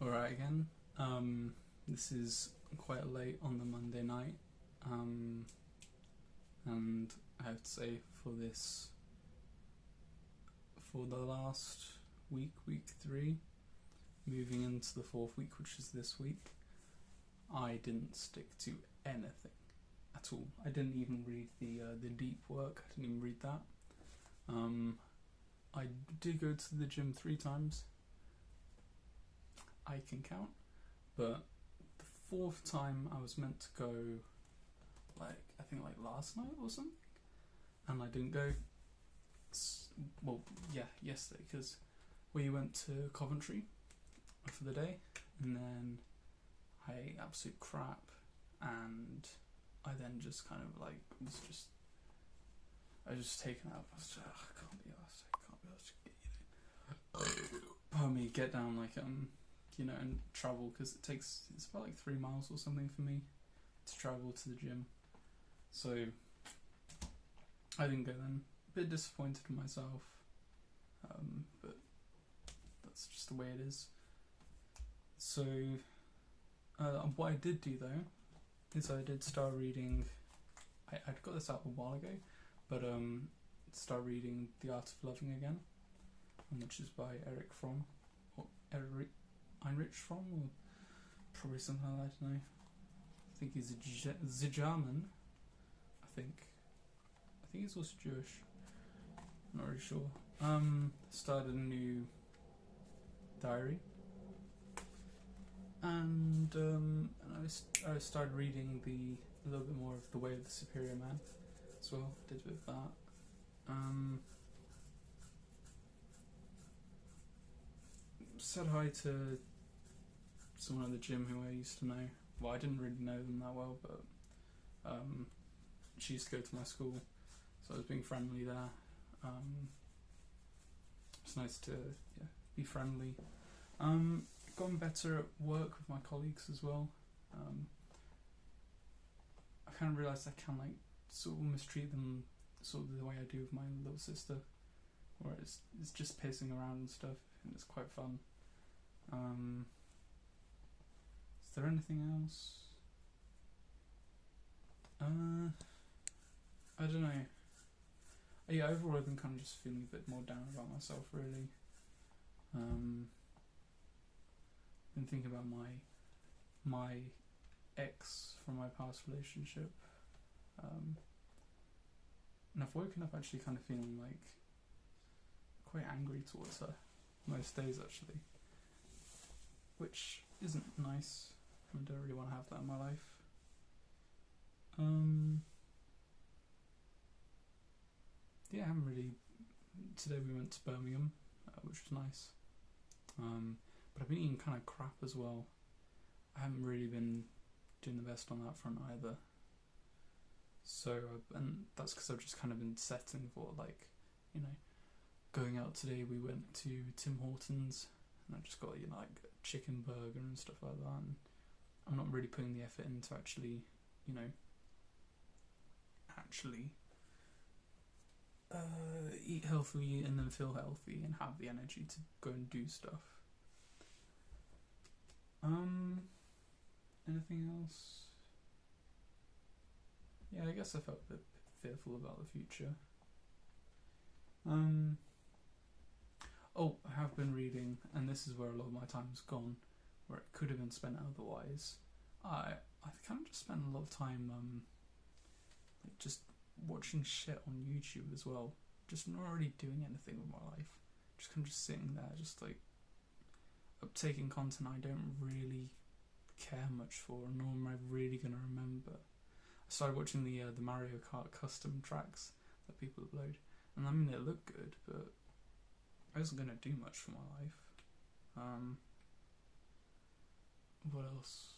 Alright again. This is quite late on the Monday night. And I have to say for the last week 3, moving into the 4th week, which is this week, I didn't stick to anything at all. I didn't even read the deep work. I didn't even read that. I did go to the gym 3 times. I can count, but the 4th time I was meant to go, I think last night or something, and I didn't go. Yesterday, because we went to Coventry for the day, and then I ate absolute crap, and I then just kind of I was just taken out. I was just, I can't be asked, get down and travel, because it's about 3 miles or something for me to travel to the gym. So I didn't go then. A bit disappointed in myself, but that's just the way it is. So what I did do though is I did start reading. I'd got this out a while ago, but start reading The Art of Loving again, which is by Erich Fromm, or Heinrich Fromm, or probably something like that. I don't know. I think he's a German. I think he's also Jewish. I'm not really sure. Started a new diary, and I started reading a little bit more of The Way of the Superior Man as well. Did a bit of that. Said hi to someone at the gym who I used to know. Well, I didn't really know them that well, but she used to go to my school, so I was being friendly there. It's nice to be friendly. Gotten better at work with my colleagues as well. I kind of realised I can sort of mistreat them sort of the way I do with my little sister, where it's just pissing around and stuff, and it's quite fun. Is there anything else? I don't know. Yeah, overall I've been kind of just feeling a bit more down about myself, really. Been thinking about my ex from my past relationship, and I've woken up actually kind of feeling quite angry towards her most days, actually, which isn't nice. I don't really want to have that in my life. I haven't really. Today we went to Birmingham, which was nice. But I've been eating kind of crap as well. I haven't really been doing the best on that front either. So, and that's because I've just kind of been setting for going out today. We went to Tim Hortons, and I just got a chicken burger and stuff like that. And I'm not really putting the effort into actually eat healthy and then feel healthy and have the energy to go and do stuff. Anything else? Yeah, I guess I felt a bit fearful about the future. I have been reading, and this is where a lot of my time's gone, where it could have been spent otherwise. I kind of just spent a lot of time just watching shit on YouTube as well. Just not really doing anything with my life. Just kind of just sitting there, just uptaking content I don't really care much for, nor am I really going to remember. I started watching the Mario Kart custom tracks that people upload, and I mean, it looked good, but I wasn't going to do much for my life. What else?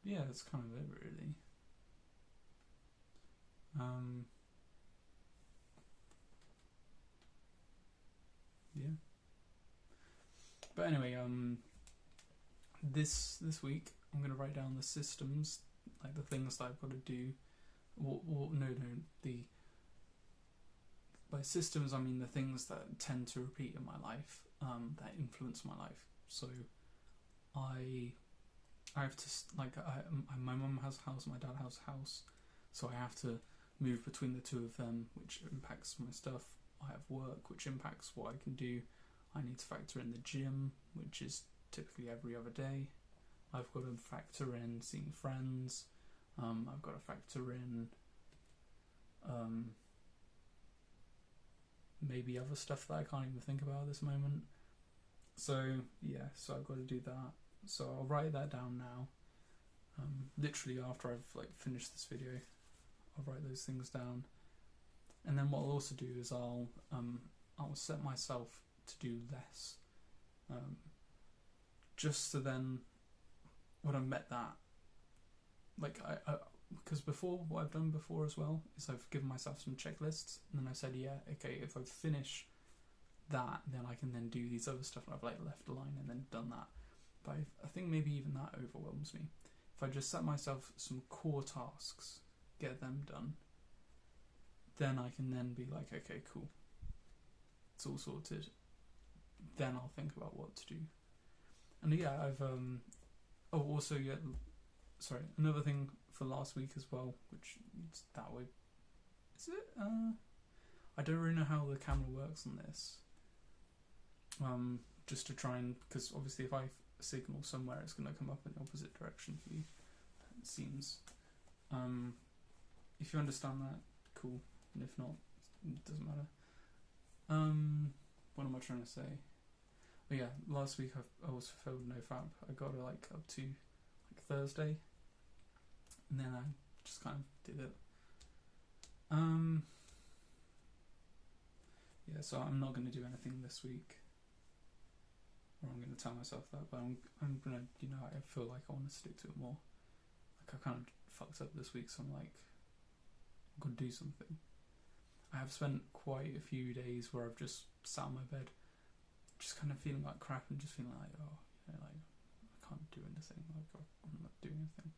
Yeah, that's kind of it, really. Yeah. But anyway, this week I'm gonna write down the systems, the things that I've got to do. The by by systems, I mean the things that tend to repeat in my life, that influence my life. So I have to, like, my mum has a house, my dad has a house, so I have to move between the two of them, which impacts my stuff. I have work, which impacts what I can do. I need to factor in the gym, which is typically every other day. I've got to factor in seeing friends. I've got to factor in maybe other stuff that I can't even think about at this moment. So yeah, so I've got to do that. So I'll write that down now. Literally after I've like finished this video, I'll write those things down. And then what I'll also do is I'll set myself to do less, just so then when I've met that, like because before, what I've done before as well is I've given myself some checklists, and then I said, yeah, okay, if I finish that, then I can then do these other stuff, and I've like left a line and then done that. But I think maybe even that overwhelms me. If I just set myself some core tasks, get them done, then I can then be like, okay, cool, it's all sorted. Then I'll think about what to do. And yeah, I've also, yeah, sorry, another thing for last week as well, which it's that way. Is it? I don't really know how the camera works on this. Just to try and, because obviously if I signal somewhere, it's going to come up in the opposite direction for you, it seems. If you understand that, cool. And if not, it doesn't matter. What am I trying to say? Oh yeah, last week I also filmed NoFap. I got it like up to like Thursday, and then I just kind of did it. Yeah, so I'm not going to do anything this week, or I'm going to tell myself that, but I'm going to, you know, I feel like I want to stick to it more. Like I kind of fucked up this week, so I'm like, I'm going to do something. I have spent quite a few days where I've just sat on my bed, just kind of feeling like crap and just feeling like, oh, you know, like I can't do anything, like I'm not doing anything.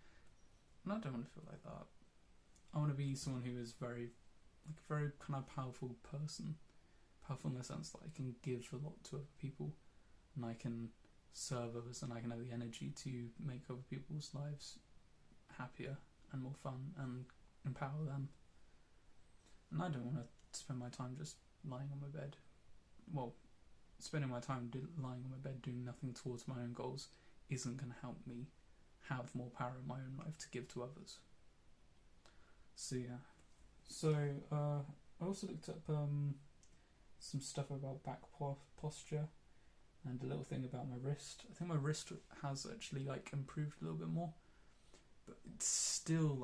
And I don't want to feel like that. I want to be someone who is very kind of powerful person. Powerful in the sense that I can give a lot to other people, and I can serve others, and I can have the energy to make other people's lives happier and more fun and empower them. And I don't want to spend my time just lying on my bed. Well, spending my time lying on my bed doing nothing towards my own goals isn't going to help me have more power in my own life to give to others. So yeah. So I also looked up some stuff about back posture and a little thing about my wrist. I think my wrist has actually like improved a little bit more, but it's still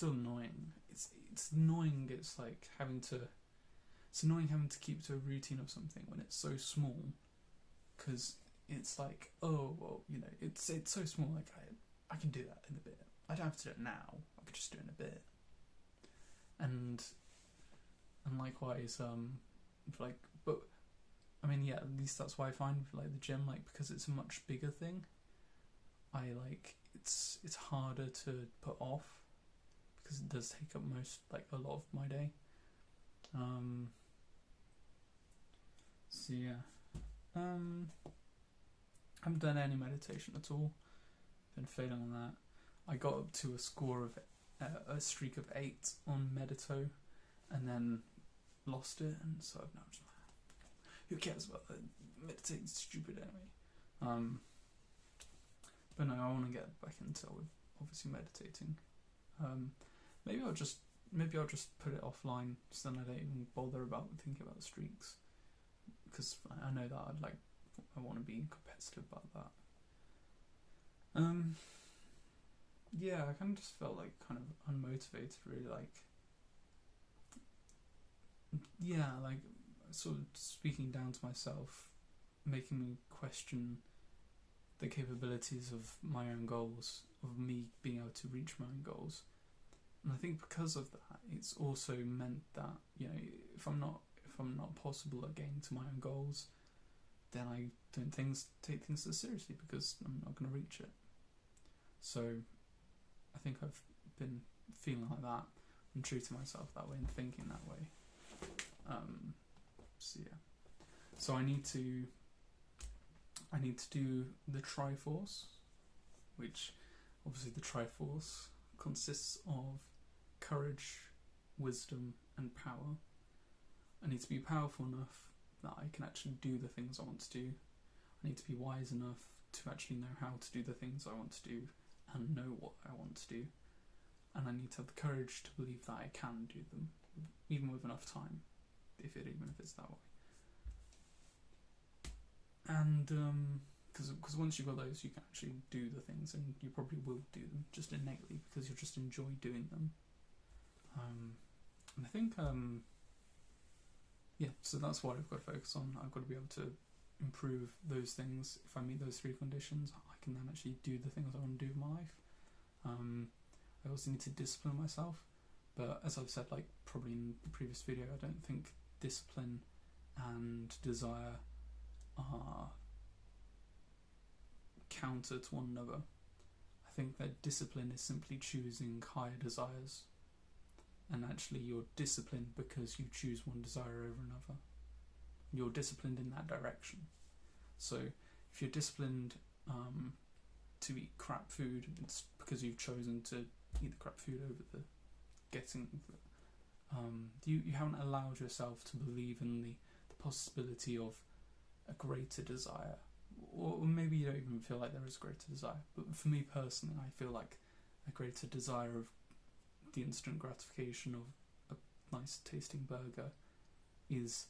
annoying. It's annoying. It's annoying having to keep to a routine of something when it's so small, because it's like, oh well, you know, it's so small. Like I can do that in a bit. I don't have to do it now. I could just do it in a bit. And likewise, but I mean, yeah, at least that's why I find with like the gym, like because it's a much bigger thing, it's harder to put off, because it does take up a lot of my day. So yeah, haven't done any meditation at all. Been failing on that. I got up to a score of a streak of 8 on Medito, and then lost it, and so I've now just who cares about that? Meditating's stupid anyway. But no, I want to get back into obviously meditating. Maybe I'll just put it offline, so then I don't even bother about thinking about the streaks, because I know that I want to be competitive about that. Yeah, I kind of just felt like kind of unmotivated, really, sort of speaking down to myself, making me question the capabilities of my own goals, of me being able to reach my own goals. And I think because of that, it's also meant that, you know, if I'm not possible at getting to my own goals, then I don't take things so seriously, because I'm not going to reach it. So I think I've been feeling like that and true to myself that way and thinking that way. So I need to do the Triforce, which obviously the Triforce consists of courage, wisdom, and power. I need to be powerful enough that I can actually do the things I want to do. I need to be wise enough to actually know how to do the things I want to do and know what I want to do. And I need to have the courage to believe that I can do them, even with enough time, even if it's that way. And because once you've got those, you can actually do the things, and you probably will do them just innately because you'll just enjoy doing them. And I think, so that's what I've got to focus on. I've got to be able to improve those things. If I meet those three conditions, I can then actually do the things I want to do in my life. I also need to discipline myself, but as I've said, like probably in the previous video, I don't think discipline and desire are counter to one another. I think that discipline is simply choosing higher desires, and actually you're disciplined because you choose one desire over another. You're disciplined in that direction. So if you're disciplined to eat crap food, it's because you've chosen to eat the crap food over the getting you haven't allowed yourself to believe in the possibility of a greater desire, or maybe you don't even feel like there is a greater desire. But for me personally, I feel like a greater desire of the instant gratification of a nice tasting burger is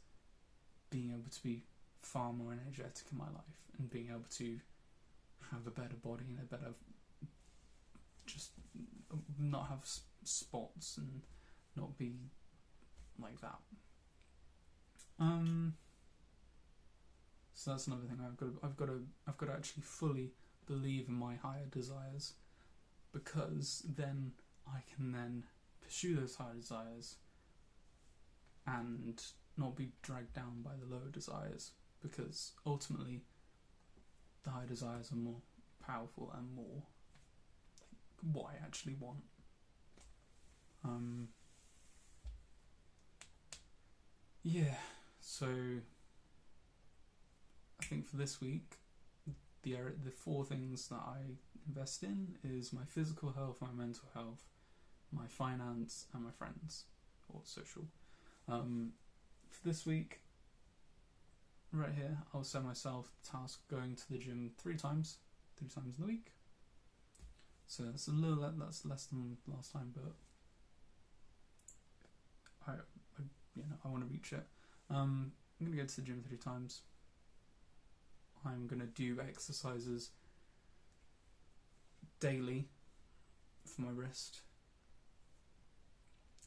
being able to be far more energetic in my life, and being able to have a better body and a better, just not have spots and not be like that. So that's another thing. I've got to actually fully believe in my higher desires, because then I can then pursue those higher desires and not be dragged down by the lower desires, because ultimately the higher desires are more powerful and more what I actually want. So I think for this week, the 4 things that I invest in is my physical health, my mental health, my finance, and my friends, or social. For this week, right here, I'll set myself the task of going to the gym 3 times in the week. So that's that's less than last time, but I want to reach it. I'm going to go to the gym 3 times. I'm going to do exercises daily for my wrist,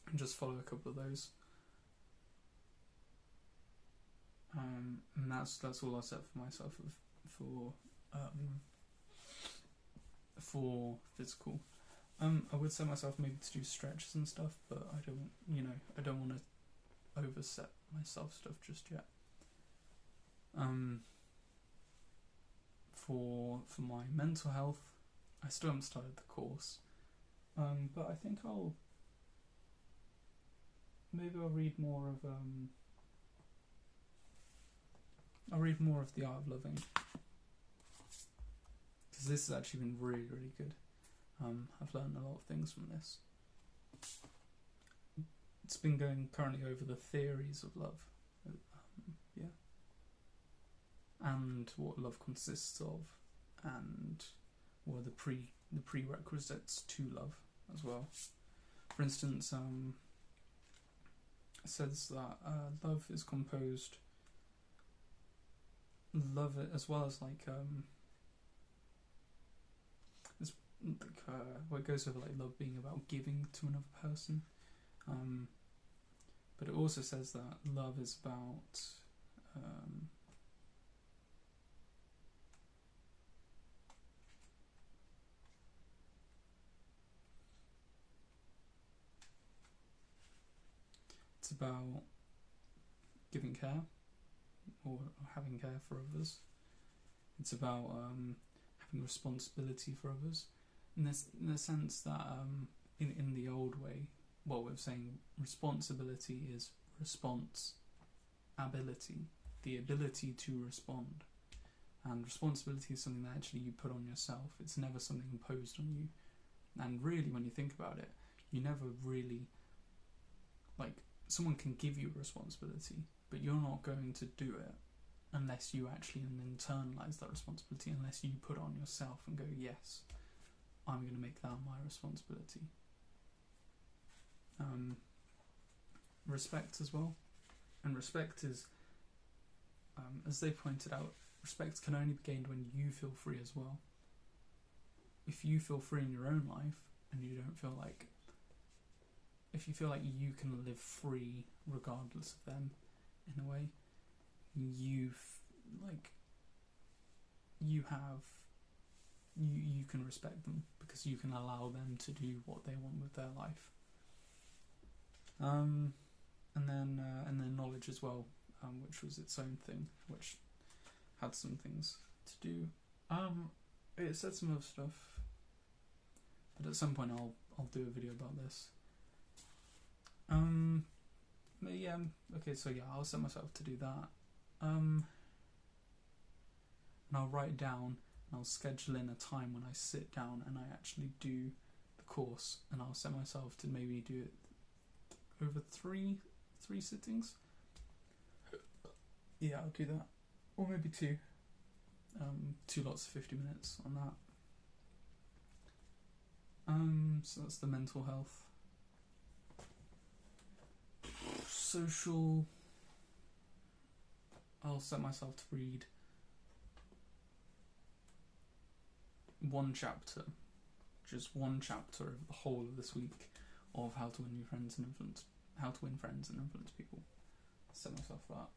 and just follow a couple of those. And that's all I set for myself for physical. I would set myself maybe to do stretches and stuff, but I don't want to overset myself stuff just yet. For my mental health, I still haven't started the course, but I think I'll read more of The Art of Loving, because this has actually been really, really good. I've learned a lot of things from this. It's been going currently over the theories of love, and what love consists of, and what are the prerequisites to love as well. For instance, it says that love is composed. Love it as well as it goes over like love being about giving to another person, but it also says that love is about it's about giving care, or having care for others. It's about having responsibility for others, in the sense that in the old way, what we're saying, responsibility is response ability, the ability to respond. And responsibility is something that actually you put on yourself. It's never something imposed on you. And really, when you think about it, you never really, like, someone can give you a responsibility, but you're not going to do it unless you actually internalise that responsibility, unless you put it on yourself and go, yes, I'm going to make that my responsibility. Respect as well. And respect is, as they pointed out, respect can only be gained when you feel free as well. If you feel free in your own life and you don't feel like, if you feel like you can live free regardless of them, in a way, you can respect them because you can allow them to do what they want with their life. And then knowledge as well, which was its own thing, which had some things to do. It said some other stuff, but at some point I'll do a video about this. But yeah, okay, so yeah, I'll set myself to do that. And I'll write down, and I'll schedule in a time when I sit down and I actually do the course, and I'll set myself to maybe do it over three sittings. Yeah, I'll do that, or maybe 2. 2 lots of 50 minutes on that. So that's the mental health. Social, I'll set myself to read 1 chapter, just 1 chapter of the whole of this week of how to win friends and influence people. I'll set myself that.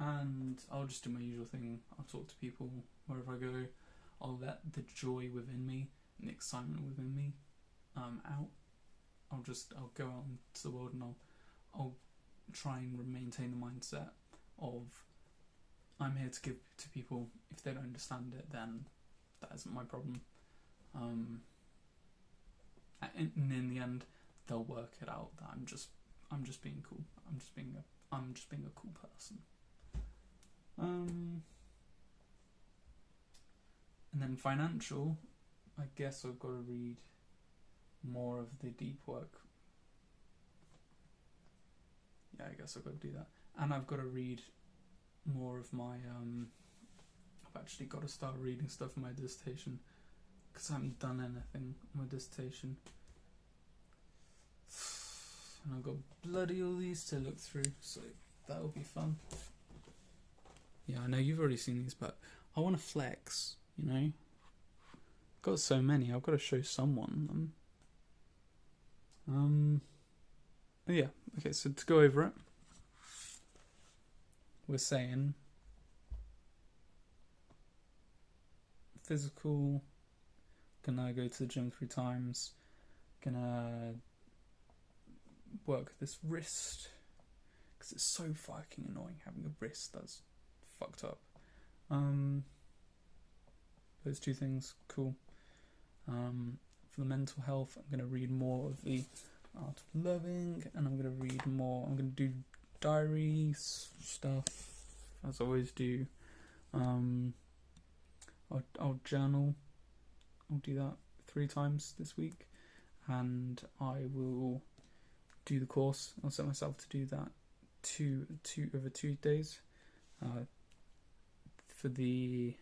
And I'll just do my usual thing. I'll talk to people wherever I go. I'll let the joy within me and the excitement within me out. I'll go out into the world and I'll try and maintain the mindset of I'm here to give to people. If they don't understand it, then that isn't my problem. And in the end, they'll work it out that I'm just being cool. I'm just being a cool person. And then financial, I guess I've got to read more of the deep work. Yeah, I guess I've got to do that. And I've got to read more of my, I've actually got to start reading stuff for my dissertation, because I haven't done anything on my dissertation. And I've got bloody all these to look through, so that'll be fun. Yeah, I know you've already seen these, but I want to flex, you know? I've got so many, I've got to show someone them. Yeah, okay, so to go over it, we're saying physical, gonna go to the gym 3 times, gonna work this wrist, because it's so fucking annoying having a wrist that's fucked up. Those 2 things, cool. For the mental health, I'm going to read more of the Art of Loving, and I'm going to read more, I'm going to do diary stuff, as I always do. I'll journal, I'll do that 3 times this week, and I will do the course. I'll set myself to do that over 2 days. For the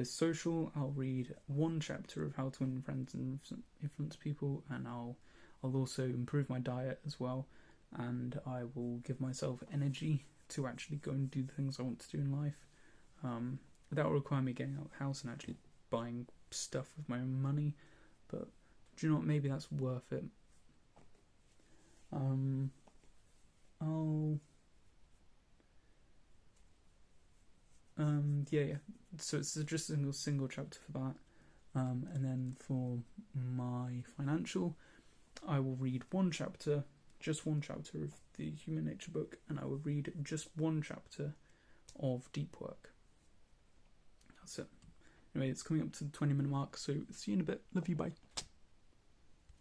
social, I'll read 1 chapter of How to Win Friends and Influence People, and I'll also improve my diet as well, and I will give myself energy to actually go and do the things I want to do in life. That will require me getting out of the house and actually buying stuff with my own money, but do you know what, maybe that's worth it. Yeah. So it's just a single chapter for that. And then for my financial, I will read 1 chapter, just 1 chapter of the Human Nature book, and I will read just 1 chapter of Deep Work. That's it. Anyway, it's coming up to the 20-minute mark, so see you in a bit. Love you, bye.